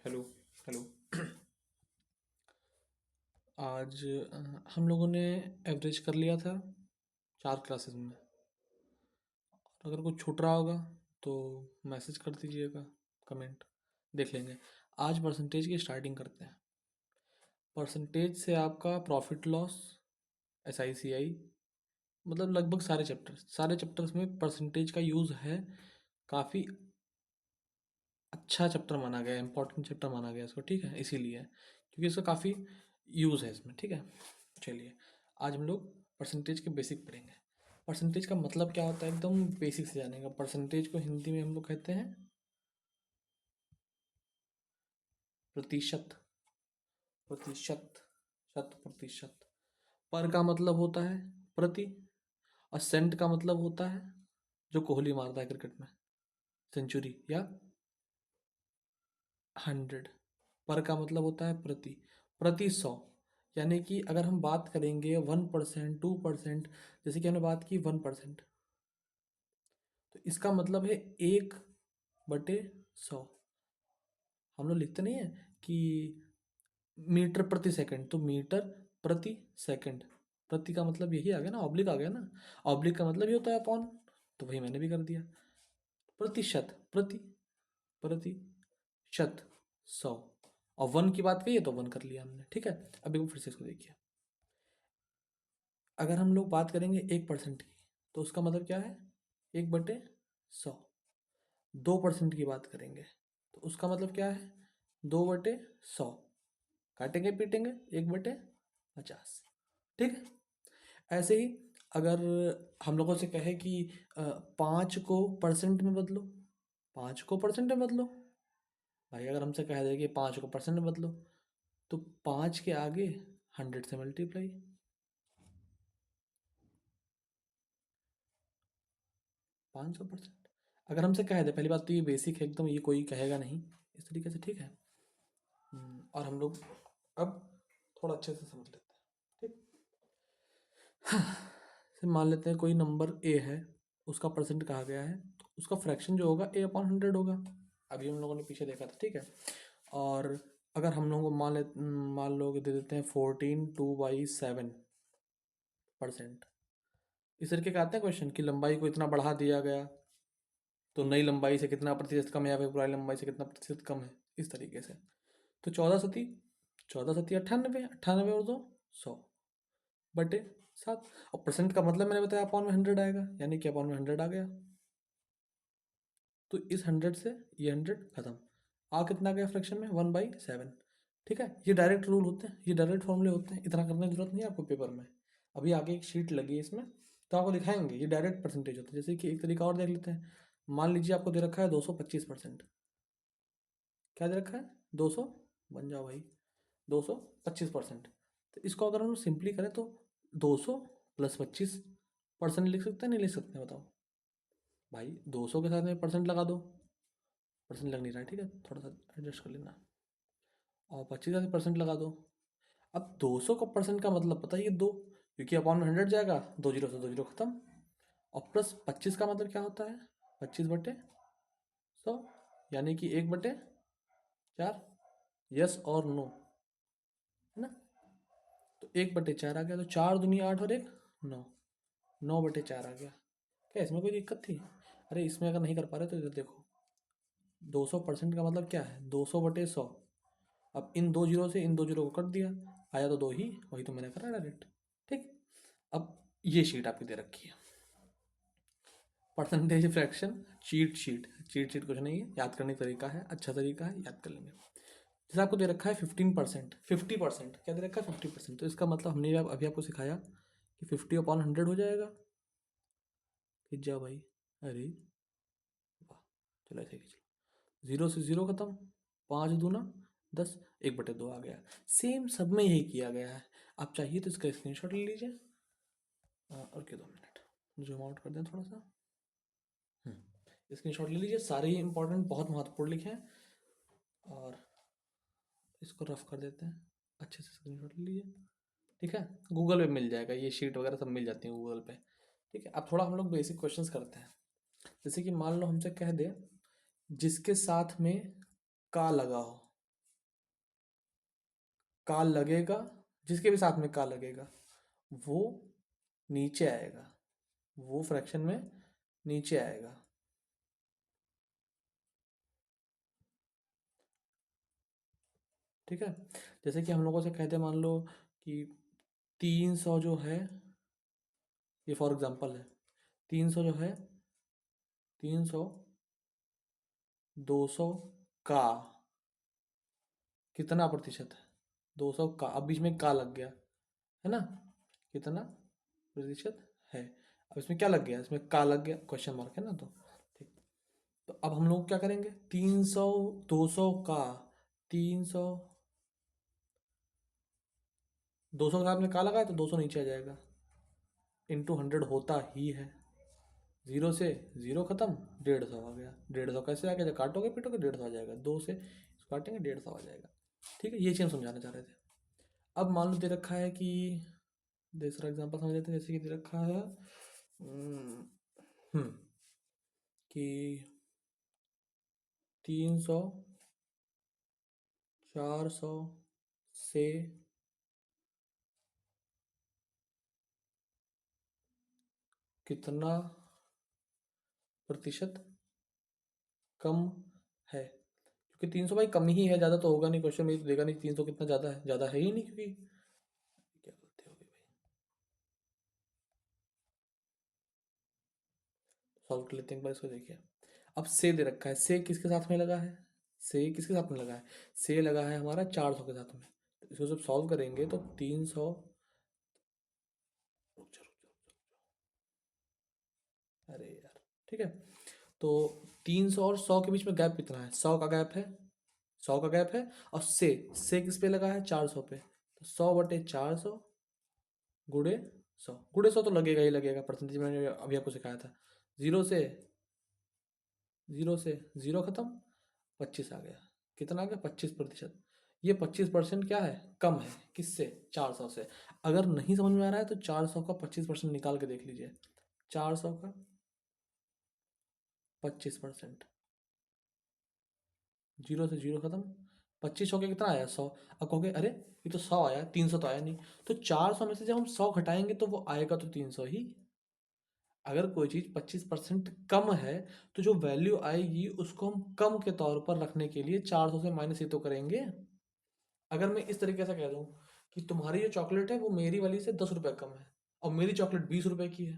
Hello. Hello. आज हम लोगों ने एवरेज कर लिया था 4 क्लासेस में। और अगर कुछ छूट रहा होगा तो मैसेज कर दीजिएगा, कमेंट देख लेंगे। आज परसेंटेज की स्टार्टिंग करते हैं। परसेंटेज से आपका प्रॉफिट लॉस, SICI, मतलब लगभग सारे चैप्टर्स में परसेंटेज का यूज़ है। काफ़ी अच्छा चैप्टर माना गया है, इंपॉर्टेंट चैप्टर माना गया है इसको, ठीक है, इसीलिए क्योंकि इसका काफ़ी यूज़ है इसमें, ठीक है। चलिए, आज हम लोग परसेंटेज के बेसिक पढ़ेंगे। परसेंटेज का मतलब क्या होता है, एकदम बेसिक से जानेगा। परसेंटेज को हिंदी में हम लोग कहते हैं प्रतिशत। प्रतिशत, शत प्रतिशत। पर का मतलब होता है प्रति, और सेंट का मतलब होता है जो कोहली मारता है क्रिकेट में, सेंचुरी या 100। पर का मतलब होता है प्रति, प्रति 100। यानी कि अगर हम बात करेंगे 1%, 2%, जैसे कि हमने बात की 1%, तो इसका मतलब है 1/100। हम लोग लिखते नहीं है कि मीटर प्रति सेकंड, तो मीटर प्रति सेकंड। प्रति का मतलब यही आ गया ना, ऑब्लिक आ गया ना। ऑब्लिक का मतलब ये होता है अपॉन, तो वही मैंने भी कर दिया। प्रतिशत, प्रति, प्रति शत, 100। और 1 की बात कही तो 1 कर लिया हमने, ठीक है। अब एक बार फिर से इसको देखिए। अगर हम लोग बात करेंगे 1% की, तो उसका मतलब क्या है, 1/100। 2% की बात करेंगे तो उसका मतलब क्या है, 2/100। काटेंगे पीटेंगे 1/50, ठीक है। ऐसे ही अगर हम लोगों से कहे कि 5 को परसेंट में बदलो, 5 को परसेंट में बदलो, भाई अगर हमसे कह दे कि 5 को परसेंट में बदलो, तो 5 के आगे 100 से मल्टीप्लाई। 500%। अगर हमसे कह दे, पहली बात तो ये बेसिक है एकदम, ये कोई कहेगा नहीं इस तरीके से, ठीक है। और हम लोग अब थोड़ा अच्छे से समझ लेते हैं, ठीक। फिर मान लेते हैं कोई नंबर ए है, उसका परसेंट कहा गया है, तो उसका फ्रैक्शन जो होगा A/100 होगा। अभी हम लोगों ने पीछे देखा था, ठीक है। और अगर हम लोगों को मान लो कि दे देते हैं 14/2/7%। इस तरीके का आता है क्वेश्चन कि लंबाई को इतना बढ़ा दिया गया, तो नई लंबाई से कितना प्रतिशत कम है, या फिर पुरानी लंबाई से कितना प्रतिशत कम है, इस तरीके से। तो 14×7 98, 98 और 2 100/7। और परसेंट का मतलब मैंने बताया अपॉन में 100 आएगा, यानी कि अपॉन में 100 आ गया। तो इस 100 से ये 100 खत्म। आ कितना गया फ्रैक्शन में, 1/7, ठीक है। ये डायरेक्ट रूल होते हैं, ये डायरेक्ट फॉर्मूले होते हैं, इतना करने की जरूरत नहीं है आपको पेपर में। अभी आगे एक शीट लगी है इसमें, तो आपको दिखाएंगे ये डायरेक्ट परसेंटेज होता है। जैसे कि एक तरीका और देख लेते हैं। मान लीजिए आपको दे रखा है 225%। क्या दे रखा है, 200, बन जाओ भाई, 225%। तो इसको अगर हम सिंपली करें तो 200 + 25% लिख सकते हैं, नहीं लिख सकते हैं, बताओ भाई। 200 के साथ में परसेंट लगा दो, परसेंट लग नहीं रहा है, ठीक है, थोड़ा सा एडजस्ट कर लेना। और 25 का परसेंट लगा दो। अब 200 का परसेंट का मतलब पता ही है, 2, क्योंकि अपॉन में 100 जाएगा, 2 जीरो से 2 जीरो खत्म। और प्लस 25 का मतलब क्या होता है, 25/100, यानी कि 1/4। यस और नो, है ना। तो 1/4 आ गया, तो 4×2 = 8 और 1 9, 9/4 आ गया। क्या इसमें कोई दिक्कत थी? अरे इसमें अगर नहीं कर पा रहे तो इधर देखो, 200% का मतलब क्या है, 200/100। अब इन 2 जीरो से इन 2 जीरो को कट दिया, आया तो 2 ही, वही तो मैंने करा डायरेक्ट, ठीक। अब ये शीट आपकी दे रखी है, percentage fraction cheat sheet. Cheat sheet कुछ नहीं है, याद करने का तरीका है, अच्छा तरीका है, याद कर लेंगे। जैसे आपको दे रखा है 15%, 50%, क्या दे रखा है 50%, तो इसका मतलब हमने अभी आपको सिखाया कि 50/100 हो जाएगा। खींच जाओ भाई, अरे वाह, चलो ऐसे खींच लो, 0 से 0 खत्म, 5×2 = 10, 1/2 आ गया। सेम सब में यही किया गया है। आप चाहिए तो इसका स्क्रीनशॉट ले लीजिए। और क्या, 2 मिनट जूम आउट कर दें थोड़ा सा। स्क्रीनशॉट ले लीजिए, सारे ही इंपॉर्टेंट, बहुत महत्वपूर्ण लिखे हैं। और इसको रफ कर देते हैं, अच्छे से स्क्रीनशॉट ले लीजिए, ठीक है। गूगल पे मिल जाएगा, ये शीट वगैरह सब मिल जाती है गूगल पे, ठीक है। अब थोड़ा हम लोग बेसिक क्वेश्चंस करते हैं। जैसे कि मान लो हमसे कह दे जिसके साथ में का लगा हो, का लगेगा, जिसके भी साथ में का लगेगा वो नीचे आएगा, वो फ्रैक्शन में नीचे आएगा। ठीक है, जैसे कि हम लोगों से कहते मान लो कि 300 जो है, ये फॉर एग्जांपल है, 300 जो है, 300, 200 का कितना प्रतिशत है, 200 का, अब बीच में का लग गया है ना, कितना प्रतिशत है, अब इसमें क्या लग गया, इसमें का लग गया, क्वेश्चन मार्क है ना, तो ठीक। तो अब हम लोग क्या करेंगे, 300, 200 का, 300, 200 के साथ में का लगाए तो 200 नीचे आ जाएगा, इंटू 100 होता ही है, जीरो से जीरो खत्म, 150 आ गया, 150 कैसे आ गया, जब काटोगे पीटोगे 150 आ जाएगा, दो से इसको काटेंगे 150 आ जाएगा। ठीक है, ये चीज़ हम समझाना चाह रहे थे। अब मान लो दे रखा है कि, दूसरा एग्जांपल समझ लेते हैं, जैसे कि दे रखा है कि 300, 400 से कितना प्रतिशत कम है, क्योंकि 300 भाई कम ही है, ज़्यादा तो होगा नहीं, क्वेश्चन में तो देगा नहीं 300 कितना ज़्यादा है, ज़्यादा है ही नहीं, क्योंकि क्या गलती हो गई भाई, सॉल्व कर लेते हैं एक बार इसको, देखिए। अब से दे रखा है, से किसके साथ में लगा है, से किसके साथ में लगा है, से लगा है हमारा 400 के साथ में, तो इसको जब सॉल्व करेंगे तो 300, अरे यार, ठीक है, तो 300 और 100 के बीच में गैप कितना है, 100 का गैप है, 100 का गैप है, और से किस पे लगा है, 400 पे, तो 100/400 गुड़े 100, गुड़े 100 तो लगेगा ही लगेगा, परसेंटेज मैंने अभी आपको सिखाया था, जीरो से जीरो से जीरो खत्म, 25 आ गया, कितना आ गया, 25%। ये 25% क्या है, कम है, किससे, 400 से। अगर नहीं समझ में आ रहा है तो 400 का 25% निकाल के देख लीजिए, 400 का 25%, जीरो से जीरो खत्म, 25 हो गया, कितना आया, 100। अब कहोगे अरे ये तो 100 आया, 300 तो आया नहीं, तो 400 में से जब हम 100 घटाएंगे तो वो आएगा तो 300 ही। अगर कोई चीज़ 25% कम है तो जो वैल्यू आएगी उसको हम कम के तौर पर रखने के लिए 400 से माइनस ही तो करेंगे। अगर मैं इस तरीके से कह दूं कि तुम्हारी जो चॉकलेट है वो मेरी वाली से 10 रुपये कम है, और मेरी चॉकलेट 20 रुपए की है,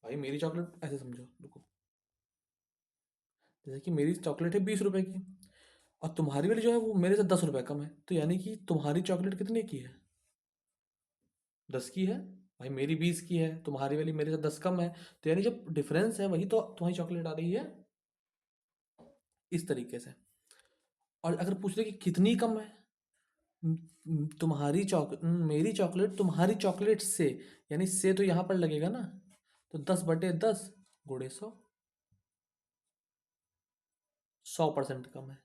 भाई मेरी चॉकलेट, ऐसे समझो, रुको, जैसे कि मेरी चॉकलेट है 20 रुपए की, और तुम्हारी वाली जो है वो मेरे से 10 रुपए कम है, तो यानी कि तुम्हारी चॉकलेट कितने की है, 10 की है, भाई मेरी 20 की है, तुम्हारी वाली मेरे से 10 कम है, तो यानी जब डिफरेंस है वही तो तुम्हारी चॉकलेट आ रही है, इस तरीके से। और अगर पूछ ले कि कितनी कम है, तुम्हारी मेरी चॉकलेट तुम्हारी चॉकलेट से, यानी से तो यहाँ पर लगेगा ना, तो 10/10 गुड़े 100, 100% कम है,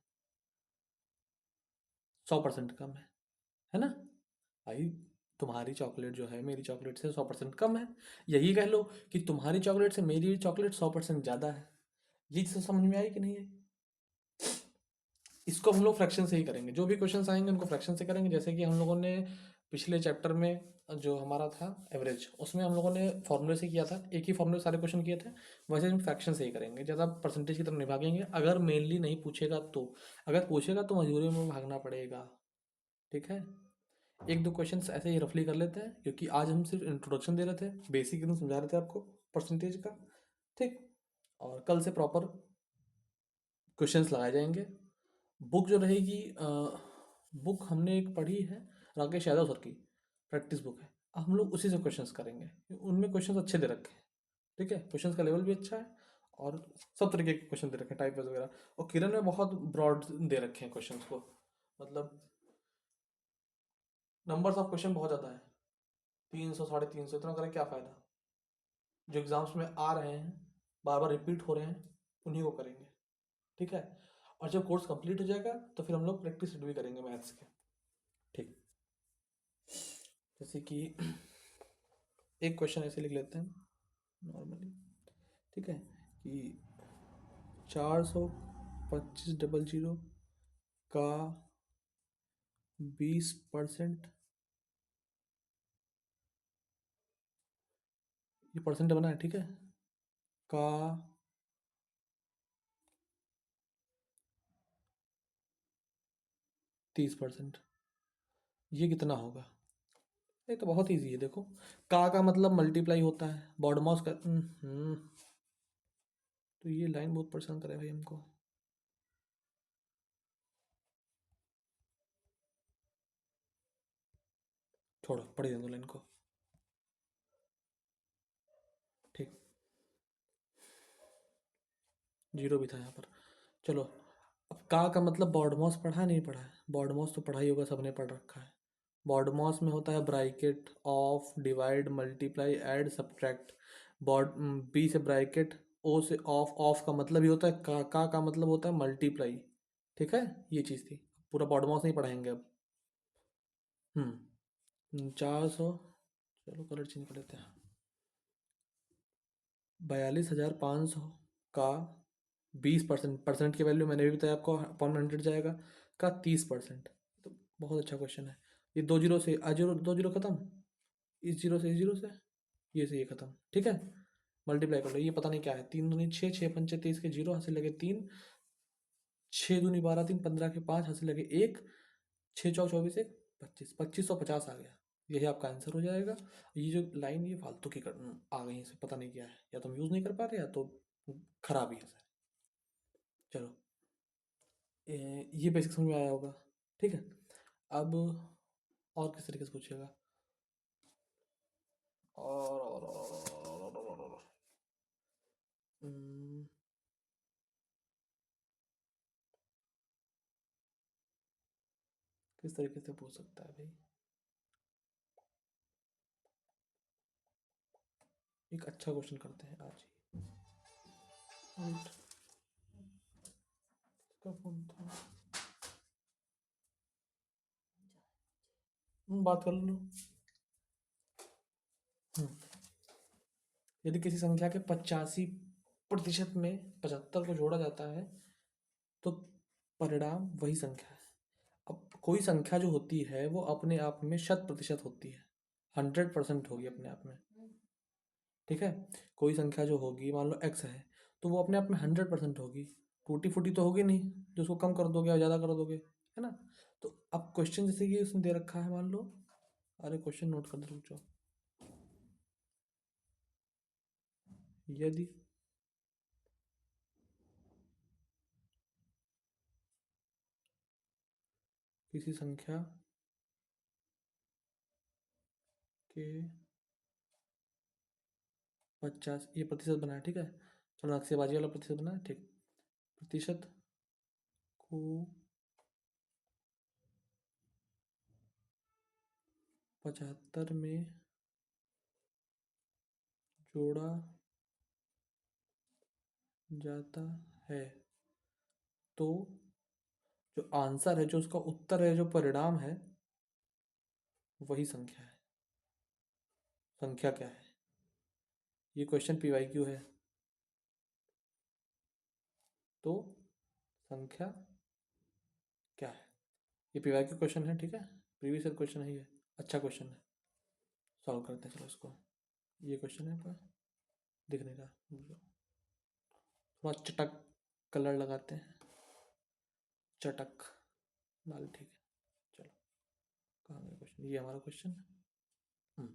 100% कम है ना भाई, तुम्हारी चॉकलेट जो है मेरी चॉकलेट से 100% कम है, यही कह लो कि तुम्हारी चॉकलेट से मेरी चॉकलेट 100% ज़्यादा है। ये चीज़ समझ में आई कि नहीं है, इसको हम लोग फ्रैक्शन से ही करेंगे, जो भी क्वेश्चंस आएंगे उनको फ्रैक्शन से करेंगे, जैसे कि हम लोगों ने पिछले चैप्टर में जो हमारा था एवरेज, उसमें हम लोगों ने फॉर्मूले से किया था, एक ही फॉर्मूले सारे क्वेश्चन किए थे, वैसे हम फ्रैक्शन से ही करेंगे, ज़्यादा परसेंटेज की तरफ नहीं भागेंगे, अगर मेनली नहीं पूछेगा तो, अगर पूछेगा तो मजबूरी में भागना पड़ेगा। ठीक है, एक दो क्वेश्चन ऐसे ही रफली कर लेते हैं, क्योंकि आज हम सिर्फ इंट्रोडक्शन दे रहे थे, बेसिक एकदम समझा रहे थे आपको परसेंटेज का। ठीक, और कल से प्रॉपर क्वेश्चंस लगाए जाएंगे। बुक जो रहेगी, बुक हमने एक पढ़ी है, राकेश यादव सर की प्रैक्टिस बुक है, अब हम लोग उसी से क्वेश्चंस करेंगे, उनमें क्वेश्चंस अच्छे दे रखे हैं। ठीक है, क्वेश्चंस का लेवल भी अच्छा है, और सब तरीके के क्वेश्चन दे रखे हैं, टाइप वगैरह, और किरण में बहुत ब्रॉड दे रखे हैं क्वेश्चंस को, मतलब नंबर्स ऑफ क्वेश्चन बहुत ज़्यादा है, 300 350, इतना करें क्या फ़ायदा, जो एग्जाम्स में आ रहे हैं, बार बार रिपीट हो रहे हैं, उन्हीं को करेंगे। ठीक है, और जब कोर्स कंप्लीट हो जाएगा तो फिर हम लोग प्रैक्टिस भी करेंगे मैथ्स के। ठीक, जैसे कि एक क्वेश्चन ऐसे लिख लेते हैं नॉर्मली, ठीक है, कि 425 डबल जीरो का 20%, ये परसेंट बना है ठीक है, का 30%, ये कितना होगा? ये तो बहुत ईजी है, देखो का मतलब मल्टीप्लाई होता है, बॉडमॉस का तो ये लाइन बहुत परेशान करे भाई हमको। छोड़ो, पढ़ी देंगे लाइन को, ठीक। जीरो भी था यहाँ पर। चलो, अब का मतलब बॉडमॉस पढ़ा नहीं पढ़ा है? बॉडमॉस तो पढ़ा ही होगा, सबने पढ़ रखा है। बॉडमॉस में होता है bracket, of, divide, multiply, add, subtract. BOD B से ब्रैकेट, ओ से ऑफ, ऑफ का मतलब ही होता है का मतलब होता है मल्टीप्लाई। ठीक है, ये चीज़ थी। पूरा बॉडमॉस नहीं पढ़ाएंगे अब। 400, चलो कलर चेंज कर लेते हैं। 42,500 का 20%, परसेंट की वैल्यू मैंने भी बताया आपको, अपॉन 100 जाएगा, का 30%। तो बहुत अच्छा क्वेश्चन है। ये 2 जीरो से आ जीरो, 2 जीरो खत्म, इस जीरो से, इस जीरो से ये खत्म, ठीक है। मल्टीप्लाई कर लो, ये पता नहीं क्या है, 3 दूनी 6, 6 पंचे 30 के जीरो, हासिल लगे 3, 6 दूनी 12, 3 15 के 5, हासिल लगे 1, 6 चौ 24, 1 25, 2550 आ गया। यही आपका आंसर हो जाएगा। ये जो लाइन ये फालतू की आ गई, इसे पता नहीं क्या है, या तो हम यूज़ नहीं कर पा रहे या तो खराब ही है सर। चलो, ये बेसिक समझ में आया होगा, ठीक है। अब और किस तरीके से पूछिएगा? और किस तरीके से पूछ सकता है भाई? एक अच्छा क्वेश्चन करते हैं आज ही। इसका फोन था, बात कर लो। हम्म, यदि किसी संख्या के 85% में 75 को जोड़ा जाता है तो परिणाम वही संख्या है। अब कोई संख्या जो होती है वो अपने आप में 100% होती है, 100% होगी अपने आप में, ठीक है। कोई संख्या जो होगी, मान लो x है, तो वो अपने आप में 100% होगी, टूटी फूटी तो होगी नहीं जो उसको कम कर दोगे या ज़्यादा कर दोगे, है ना। तो अब क्वेश्चन जैसे कि उसने दे रखा है, मान लो, अरे क्वेश्चन नोट कर दो, रुक जाओ। यदि किसी संख्या के 50, ये प्रतिशत बना है ठीक है, चलो नक्शेबाजी वाला प्रतिशत बना है, ठीक। प्रतिशत को 75 में जोड़ा जाता है तो जो आंसर है, जो उसका उत्तर है, जो परिणाम है, वही संख्या है। संख्या क्या है? ये क्वेश्चन PYQ है, तो संख्या क्या है? ये PYQ क्वेश्चन है, ठीक है, प्रीवियस ईयर क्वेश्चन है ये, अच्छा क्वेश्चन है। सॉल्व करते हैं चलो इसको। ये क्वेश्चन है आपका, दिखने का, थोड़ा चटक कलर लगाते हैं, चटक लाल, ठीक है। चलो, कहाँ गया क्वेश्चन? ये हमारा क्वेश्चन है। हम्म,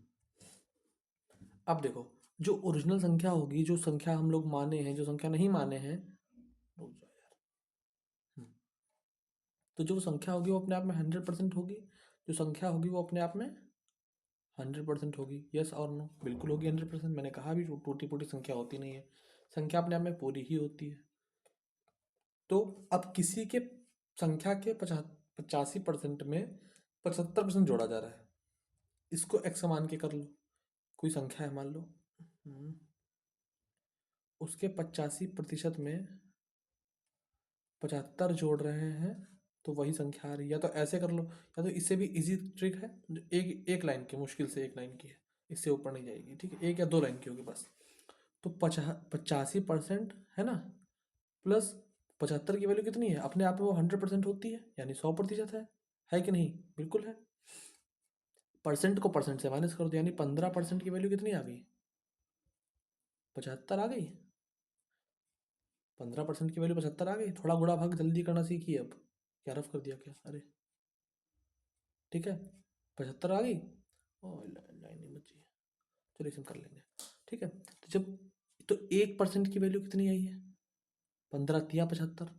अब देखो, जो ओरिजिनल संख्या होगी, जो संख्या हम लोग माने हैं, जो संख्या नहीं माने हैं, रुक जाओ यार। तो जो संख्या होगी वो अपने आप में 100% होगी, जो संख्या होगी वो अपने आप में 100% होगी, यस और नो? बिल्कुल होगी 100%, मैंने कहा भी टूटी फूटी संख्या होती नहीं है, संख्या अपने आप में पूरी ही होती है। तो अब किसी के संख्या के 85% में 75% जोड़ा जा रहा है, इसको x मान के कर लो। कोई संख्या है मान लो, उसके 85% में 75 जोड़ रहे हैं तो वही संख्या आ रही है। या तो ऐसे कर लो, या तो इससे भी इजी ट्रिक है, जो एक एक लाइन की, मुश्किल से एक लाइन की है, इससे ऊपर नहीं जाएगी, ठीक है, 1 या 2 लाइन की होगी बस। तो 85% है ना, प्लस 75 की वैल्यू कितनी है, अपने आप में वो 100% होती है, यानी 100% है। है कि नहीं? बिल्कुल है। परसेंट को परसेंट से माइनस कर दो, यानी 15% की वैल्यू कितनी आ गई? 75 आ गई। 15% की वैल्यू 75 आ गई। थोड़ा गुणा भाग जल्दी करना सीखिए अब। क्या रफ कर दिया क्या? अरे ठीक है, 75 आ गई। लाइन नहीं बची है, चलो इसे हम कर लेंगे। ठीक है, तो जब तो 1% की वैल्यू कितनी आई है? 15 तिया 75।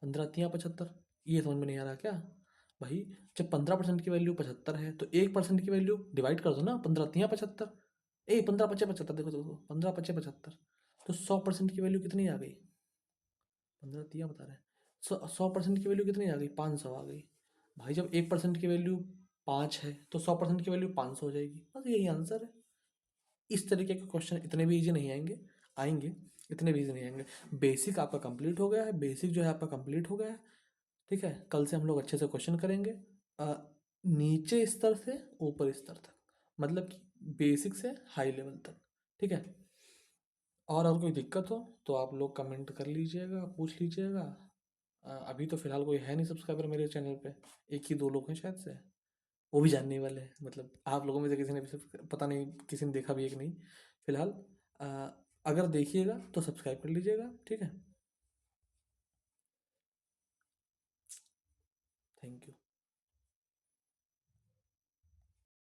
15 तिया 75, ये समझ में नहीं आ रहा क्या भाई? जब 15% की वैल्यू 75 है तो 1% की वैल्यू डिवाइड कर दो ना, 15 तिया 75। 15 पचे 75, देखो देखो, 15 पचे 75, तो 100% की वैल्यू कितनी आ गई? 15 तिया बता रहे हैं। 100% की वैल्यू कितनी आ गई? 500 आ गई। भाई जब 1% की वैल्यू 5 है तो 100% की वैल्यू 500 हो जाएगी, बस यही आंसर है। इस तरीके के क्वेश्चन इतने भी इजी नहीं आएंगे, आएंगे, इतने भी इजी नहीं आएंगे। बेसिक आपका कंप्लीट हो गया है, बेसिक जो है आपका कंप्लीट हो गया है। ठीक है, कल से हम लोग अच्छे से क्वेश्चन करेंगे, नीचे स्तर से ऊपर स्तर तक, मतलब कि बेसिक से हाई लेवल तक। ठीक है, और कोई दिक्कत हो तो आप लोग कमेंट कर लीजिएगा, पूछ लीजिएगा। अभी तो फिलहाल कोई है नहीं सब्सक्राइबर मेरे चैनल पे, एक ही दो लोग हैं शायद से, वो भी जानने वाले हैं, मतलब आप लोगों में से किसी ने भी पता नहीं किसी ने देखा भी है कि नहीं फिलहाल। अ, अगर देखिएगा तो सब्सक्राइब कर लीजिएगा। ठीक है, थैंक यू।